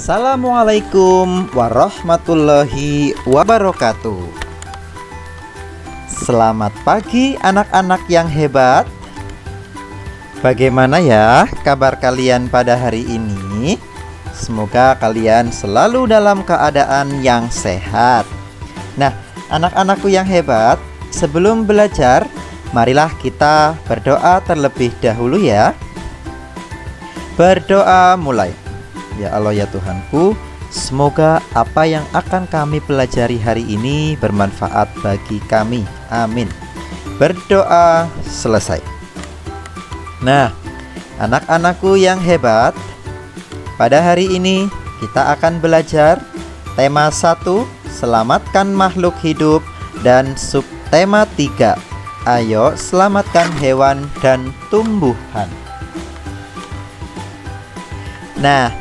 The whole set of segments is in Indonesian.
Assalamualaikum warahmatullahi wabarakatuh. Selamat pagi anak-anak yang hebat. Bagaimana ya kabar kalian pada hari ini? Semoga kalian selalu dalam keadaan yang sehat. Nah, anak-anakku yang hebat, sebelum belajar, marilah kita berdoa terlebih dahulu ya. Berdoa mulai. Ya Allah ya Tuhanku, semoga apa yang akan kami pelajari hari ini bermanfaat bagi kami. Amin. Berdoa selesai. Nah, anak-anakku yang hebat, pada hari ini kita akan belajar tema 1, selamatkan makhluk hidup, dan subtema 3, ayo selamatkan hewan dan tumbuhan. Nah,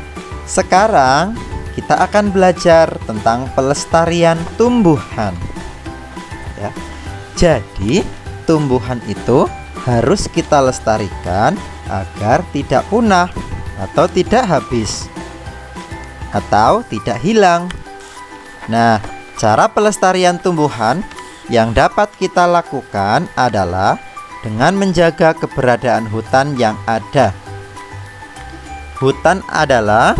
sekarang kita akan belajar tentang pelestarian tumbuhan ya. Jadi tumbuhan itu harus kita lestarikan agar tidak punah atau tidak habis atau tidak hilang. Nah, cara pelestarian tumbuhan yang dapat kita lakukan adalah dengan menjaga keberadaan hutan yang ada. Hutan adalah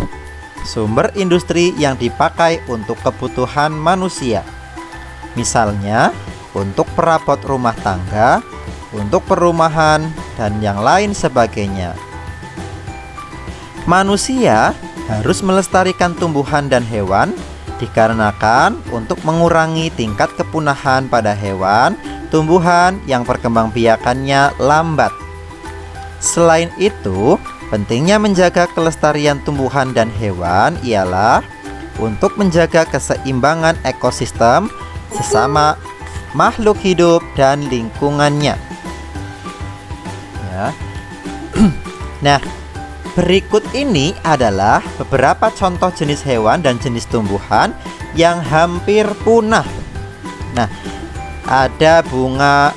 sumber industri yang dipakai untuk kebutuhan manusia. Misalnya, untuk perabot rumah tangga, untuk perumahan, dan yang lain sebagainya. Manusia harus melestarikan tumbuhan dan hewan dikarenakan untuk mengurangi tingkat kepunahan pada hewan, tumbuhan yang perkembangbiakannya lambat. Selain itu, pentingnya menjaga kelestarian tumbuhan dan hewan ialah untuk menjaga keseimbangan ekosistem sesama makhluk hidup dan lingkungannya. Ya. Nah, berikut ini adalah beberapa contoh jenis hewan dan jenis tumbuhan yang hampir punah. Nah, ada bunga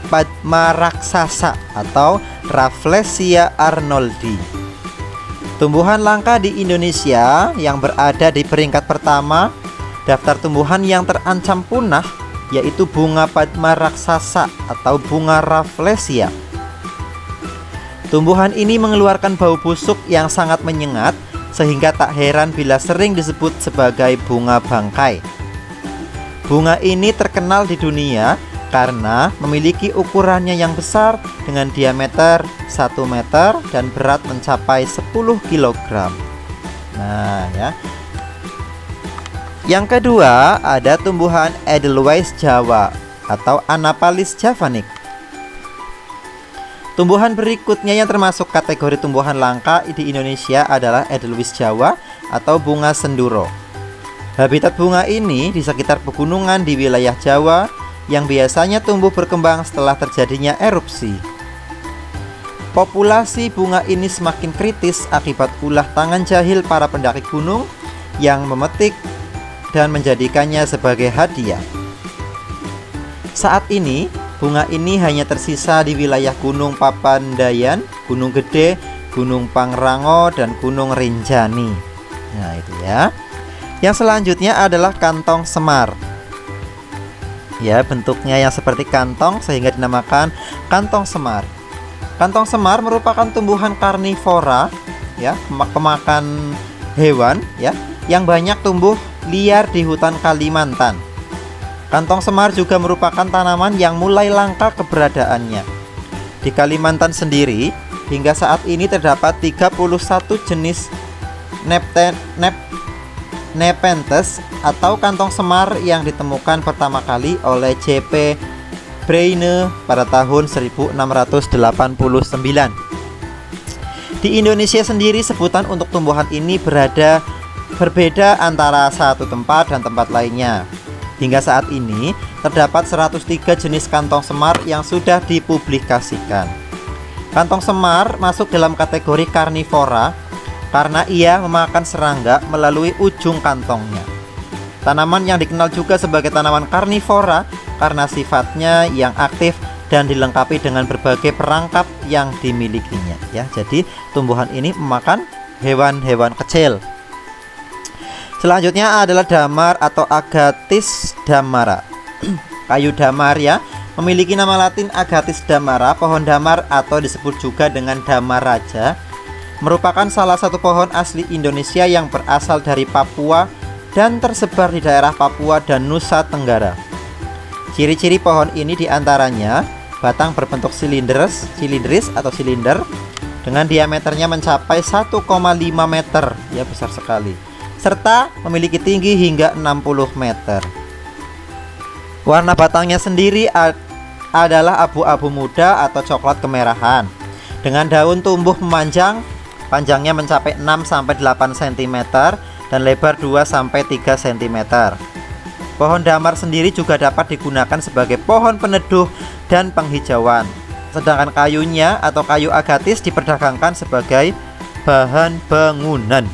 Padma raksasa atau Rafflesia arnoldi. Tumbuhan langka di Indonesia yang berada di peringkat pertama daftar tumbuhan yang terancam punah yaitu bunga Padma raksasa atau bunga Rafflesia. Tumbuhan ini mengeluarkan bau busuk yang sangat menyengat sehingga tak heran bila sering disebut sebagai bunga bangkai. Bunga ini terkenal di dunia karena memiliki ukurannya yang besar dengan diameter 1 meter dan berat mencapai 10 kg. Nah ya. Yang kedua ada tumbuhan Edelweiss Jawa atau Anaphalis javanica. Tumbuhan berikutnya yang termasuk kategori tumbuhan langka di Indonesia adalah Edelweiss Jawa atau bunga senduro. Habitat bunga ini di sekitar pegunungan di wilayah Jawa yang biasanya tumbuh berkembang setelah terjadinya erupsi. Populasi bunga ini semakin kritis akibat ulah tangan jahil para pendaki gunung yang memetik dan menjadikannya sebagai hadiah. Saat ini, bunga ini hanya tersisa di wilayah Gunung Papandayan, Gunung Gede, Gunung Pangrango, dan Gunung Rinjani. Nah, itu ya. Yang selanjutnya adalah kantong semar. Ya, bentuknya yang seperti kantong sehingga dinamakan kantong semar. Kantong semar merupakan tumbuhan karnivora ya, pemakan hewan ya, yang banyak tumbuh liar di hutan Kalimantan. Kantong semar juga merupakan tanaman yang mulai langka keberadaannya. Di Kalimantan sendiri, hingga saat ini terdapat 31 jenis Nepenthes atau kantong semar yang ditemukan pertama kali oleh J.P. Breine pada tahun 1689. Di Indonesia sendiri sebutan untuk tumbuhan ini berbeda antara satu tempat dan tempat lainnya. Hingga saat ini terdapat 103 jenis kantong semar yang sudah dipublikasikan. Kantong semar masuk dalam kategori karnivora karena ia memakan serangga melalui ujung kantongnya. Tanaman yang dikenal juga sebagai tanaman karnivora karena sifatnya yang aktif dan dilengkapi dengan berbagai perangkap yang dimilikinya ya. Jadi tumbuhan ini memakan hewan-hewan kecil Selanjutnya adalah damar atau Agathis damara. Kayu damar ya, memiliki nama latin Agathis damara. Pohon damar atau disebut juga dengan damar raja merupakan salah satu pohon asli Indonesia yang berasal dari Papua dan tersebar di daerah Papua dan Nusa Tenggara. Ciri-ciri pohon ini diantaranya batang berbentuk silindris atau silinder dengan diameternya mencapai 1,5 meter, ya besar sekali, serta memiliki tinggi hingga 60 meter. Warna batangnya sendiri adalah abu-abu muda atau coklat kemerahan, dengan daun tumbuh memanjang, panjangnya mencapai 6-8 cm dan lebar 2-3 cm. Pohon damar sendiri juga dapat digunakan sebagai pohon peneduh dan penghijauan. Sedangkan kayunya atau kayu agatis diperdagangkan sebagai bahan bangunan.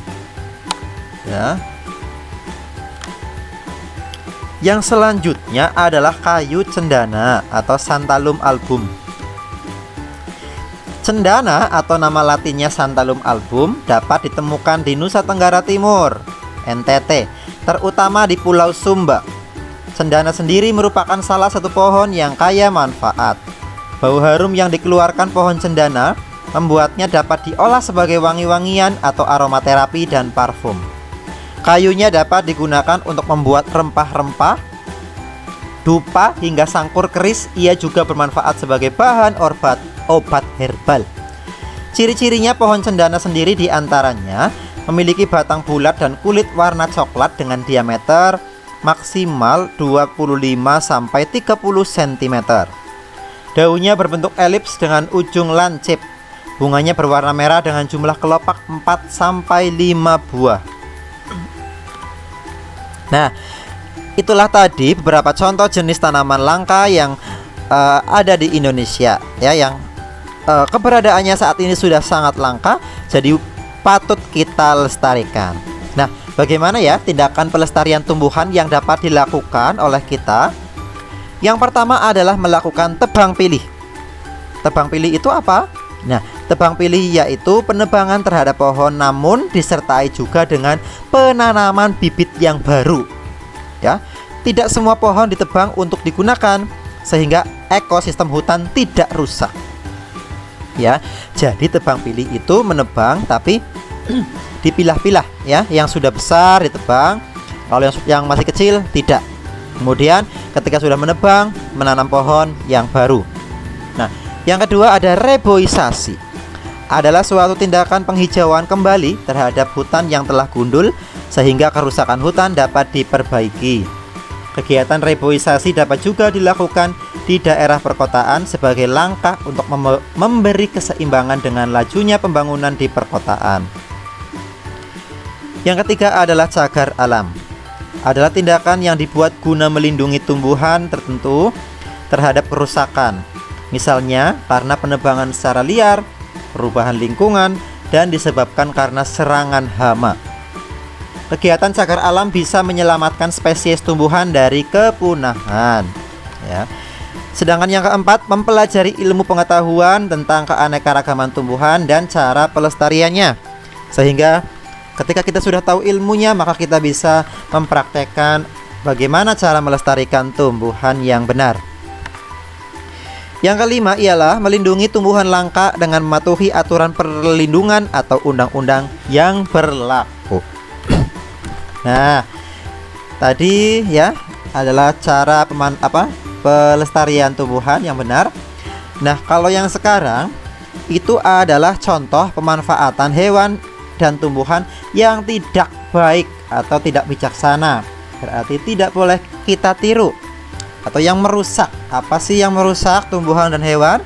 Ya. Yang selanjutnya adalah kayu cendana atau Santalum album. Cendana atau nama latinnya Santalum album dapat ditemukan di Nusa Tenggara Timur, NTT, terutama di Pulau Sumba. Cendana sendiri merupakan salah satu pohon yang kaya manfaat. Bau harum yang dikeluarkan pohon cendana membuatnya dapat diolah sebagai wangi-wangian atau aromaterapi dan parfum. Kayunya dapat digunakan untuk membuat rempah-rempah, dupa hingga sangkur keris. Ia juga bermanfaat sebagai bahan obat herbal. Ciri-cirinya pohon cendana sendiri diantaranya memiliki batang bulat dan kulit warna coklat dengan diameter maksimal 25-30 cm. Daunnya berbentuk elips dengan ujung lancip. Bunganya berwarna merah dengan jumlah kelopak 4-5 buah. Nah, itulah tadi beberapa contoh jenis tanaman langka yang ada di Indonesia ya, yang keberadaannya saat ini sudah sangat langka, jadi patut kita lestarikan. Nah, bagaimana ya tindakan pelestarian tumbuhan yang dapat dilakukan oleh kita? Yang pertama adalah melakukan tebang pilih. Tebang pilih itu apa? Nah, tebang pilih yaitu penebangan terhadap pohon namun disertai juga dengan penanaman bibit yang baru. Ya, tidak semua pohon ditebang untuk digunakan sehingga ekosistem hutan tidak rusak. Ya, jadi tebang pilih itu menebang tapi dipilah-pilah ya, yang sudah besar ditebang, kalau yang masih kecil tidak. Kemudian ketika sudah menebang, menanam pohon yang baru. Nah, yang kedua ada reboisasi. Adalah suatu tindakan penghijauan kembali terhadap hutan yang telah gundul sehingga kerusakan hutan dapat diperbaiki. Kegiatan reboisasi dapat juga dilakukan di daerah perkotaan sebagai langkah untuk memberi keseimbangan dengan lajunya pembangunan di perkotaan. Yang ketiga adalah cagar alam. Adalah tindakan yang dibuat guna melindungi tumbuhan tertentu terhadap kerusakan. Misalnya karena penebangan secara liar, perubahan lingkungan, dan disebabkan karena serangan hama. Kegiatan cagar alam bisa menyelamatkan spesies tumbuhan dari kepunahan ya. Sedangkan yang keempat, mempelajari ilmu pengetahuan tentang keanekaragaman tumbuhan dan cara pelestariannya. Sehingga ketika kita sudah tahu ilmunya, maka kita bisa mempraktekkan bagaimana cara melestarikan tumbuhan yang benar. Yang kelima ialah melindungi tumbuhan langka dengan mematuhi aturan perlindungan atau undang-undang yang berlaku. Nah, tadi ya adalah cara pelestarian tumbuhan yang benar. Nah, kalau yang sekarang itu adalah contoh pemanfaatan hewan dan tumbuhan yang tidak baik atau tidak bijaksana. Berarti tidak boleh kita tiru. Atau yang merusak. Apa sih yang merusak tumbuhan dan hewan?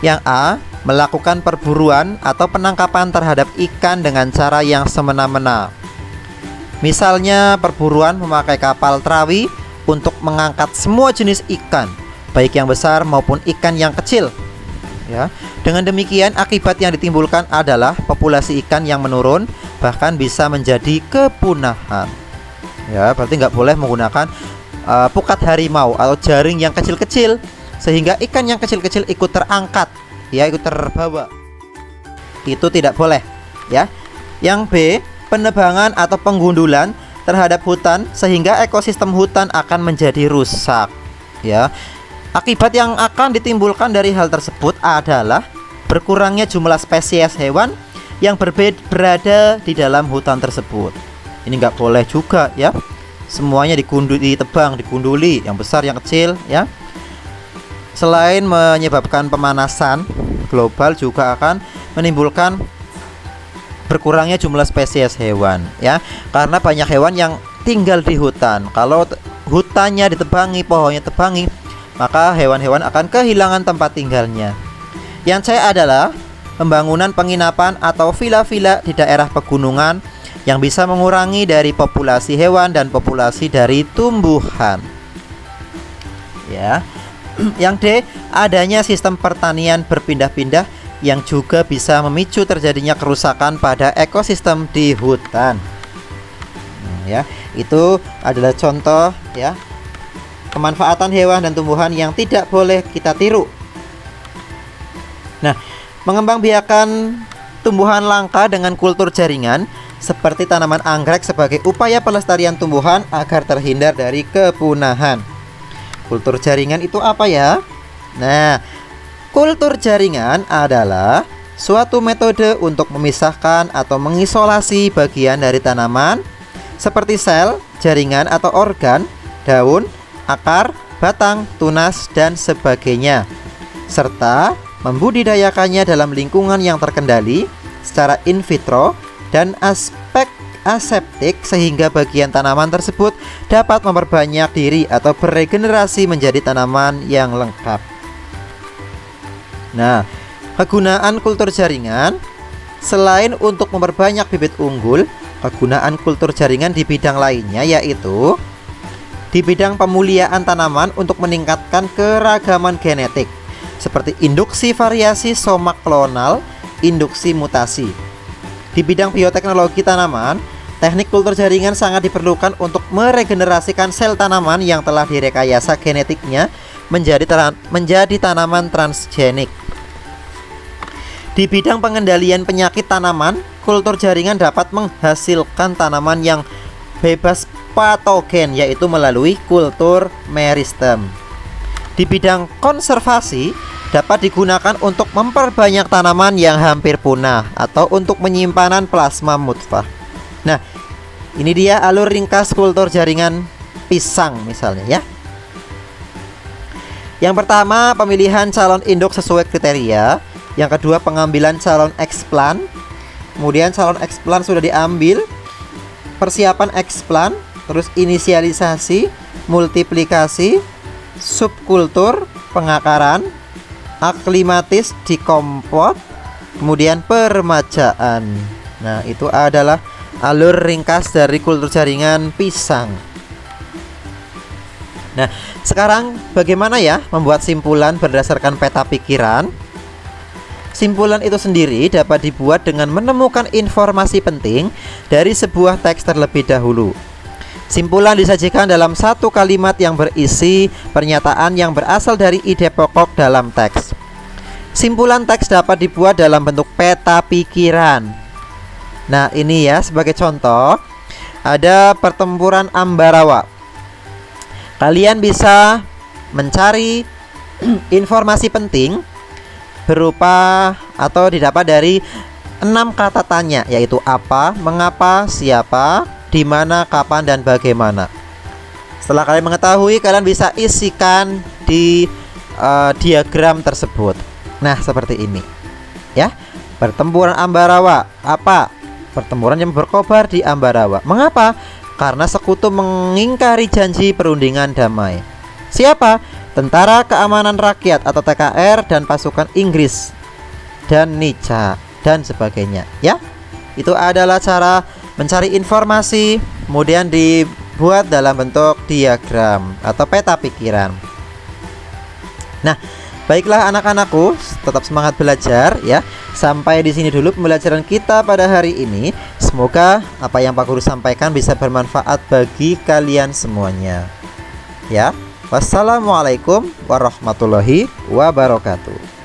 Yang A, melakukan perburuan atau penangkapan terhadap ikan dengan cara yang semena-mena. Misalnya perburuan memakai kapal terawi untuk mengangkat semua jenis ikan, baik yang besar maupun ikan yang kecil. Ya, dengan demikian akibat yang ditimbulkan adalah populasi ikan yang menurun, bahkan bisa menjadi kepunahan. Ya, berarti nggak boleh menggunakan pukat harimau atau jaring yang kecil-kecil sehingga ikan yang kecil-kecil ikut terangkat, ya, ikut terbawa. Itu tidak boleh, ya. Yang B, penebangan atau penggundulan terhadap hutan sehingga ekosistem hutan akan menjadi rusak, ya. Akibat yang akan ditimbulkan dari hal tersebut adalah berkurangnya jumlah spesies hewan yang berada di dalam hutan tersebut. Ini nggak boleh juga, ya. Semuanya ditebang, digunduli, yang besar, yang kecil, ya. Selain menyebabkan pemanasan global, juga akan menimbulkan berkurangnya jumlah spesies hewan, ya, karena banyak hewan yang tinggal di hutan. Kalau hutannya ditebangi, pohonnya tebangi, maka hewan-hewan akan kehilangan tempat tinggalnya. Yang saya adalah pembangunan penginapan atau villa-villa di daerah pegunungan yang bisa mengurangi dari populasi hewan dan populasi dari tumbuhan, ya. Yang D, adanya sistem pertanian berpindah-pindah yang juga bisa memicu terjadinya kerusakan pada ekosistem di hutan. Ya, itu adalah contoh, ya, pemanfaatan hewan dan tumbuhan yang tidak boleh kita tiru. Nah, mengembangbiakan tumbuhan langka dengan kultur jaringan seperti tanaman anggrek sebagai upaya pelestarian tumbuhan agar terhindar dari kepunahan. Kultur jaringan itu apa, ya? Nah, kultur jaringan adalah suatu metode untuk memisahkan atau mengisolasi bagian dari tanaman seperti sel, jaringan atau organ, daun, akar, batang, tunas, dan sebagainya, serta membudidayakannya dalam lingkungan yang terkendali secara in vitro dan aspek aseptik sehingga bagian tanaman tersebut dapat memperbanyak diri atau beregenerasi menjadi tanaman yang lengkap. Nah, kegunaan kultur jaringan selain untuk memperbanyak bibit unggul, kegunaan kultur jaringan di bidang lainnya yaitu di bidang pemuliaan tanaman untuk meningkatkan keragaman genetik seperti induksi variasi somak klonal, induksi mutasi. Di bidang bioteknologi tanaman, teknik kultur jaringan sangat diperlukan untuk meregenerasikan sel tanaman yang telah direkayasa genetiknya menjadi tanaman transgenik. Di bidang pengendalian penyakit tanaman, kultur jaringan dapat menghasilkan tanaman yang bebas patogen, yaitu melalui kultur meristem. Di bidang konservasi, dapat digunakan untuk memperbanyak tanaman yang hampir punah atau untuk penyimpanan plasma mutfah. Nah, ini dia alur ringkas kultur jaringan pisang misalnya, ya. Yang pertama, pemilihan calon induk sesuai kriteria. Yang kedua, pengambilan calon eksplan. Kemudian calon eksplan sudah diambil, persiapan eksplan, terus inisialisasi, multiplikasi, subkultur, pengakaran, aklimatis, dikompot, kemudian peremajaan. Nah, itu adalah alur ringkas dari kultur jaringan pisang. Nah, sekarang bagaimana ya membuat simpulan berdasarkan peta pikiran? Simpulan itu sendiri dapat dibuat dengan menemukan informasi penting dari sebuah teks terlebih dahulu. Simpulan disajikan dalam satu kalimat yang berisi pernyataan yang berasal dari ide pokok dalam teks. Simpulan teks dapat dibuat dalam bentuk peta pikiran. Nah, ini ya sebagai contoh, ada pertempuran Ambarawa. Kalian bisa mencari informasi penting berupa atau didapat dari 6 kata tanya, yaitu apa, mengapa, siapa, di mana, kapan, dan bagaimana. Setelah kalian mengetahui, kalian bisa isikan di diagram tersebut. Nah, seperti ini, ya. Pertempuran Ambarawa. Apa? Pertempuran yang berkobar di Ambarawa. Mengapa? Karena sekutu mengingkari janji perundingan damai. Siapa? Tentara Keamanan Rakyat atau TKR dan pasukan Inggris dan Nica dan sebagainya, ya. Itu adalah cara mencari informasi, kemudian dibuat dalam bentuk diagram atau peta pikiran. Nah, baiklah anak-anakku, tetap semangat belajar ya. Sampai di sini dulu pembelajaran kita pada hari ini. Semoga apa yang Pak Guru sampaikan bisa bermanfaat bagi kalian semuanya. Ya. Wassalamualaikum warahmatullahi wabarakatuh.